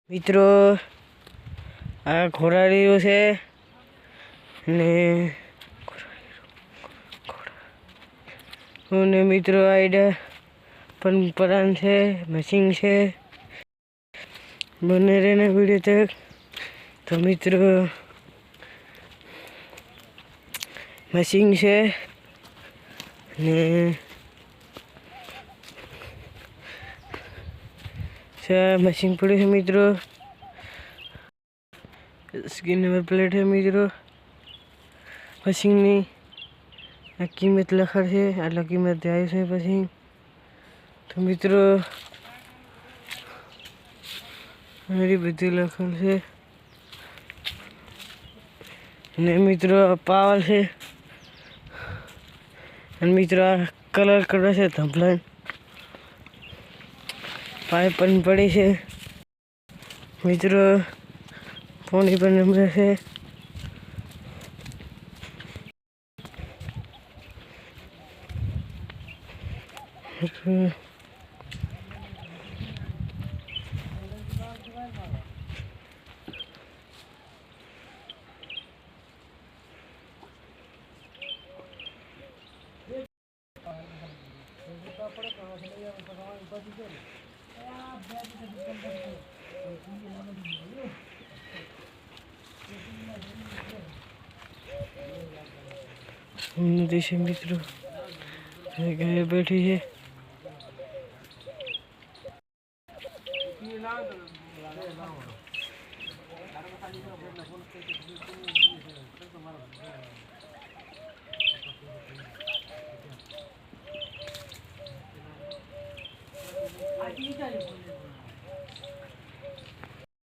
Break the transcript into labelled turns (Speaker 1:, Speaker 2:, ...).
Speaker 1: મિત્રો આ ઘોડાડીઓ છે ને અને મિત્રો આઈડા પણ પરાન છે મશીન છે બને રહેના વિડીયો તક તો મિત્રો મશીન છે ને मशीन पड़ी है मित्रों इसकी नंबर प्लेट है मित्रों मशीन ની કિંમત લખેલ છે આટલા કિંમત આવી છે પછી તો મિત્રો મારી બધી લખેલ છે ને મિત્રો પાવર છે અને મિત્રો આ કલર કરે છે ધંભલાન पाइप पण पड़ी है मित्रों पानी पर नंबर है देश मित्रों घर बैठी है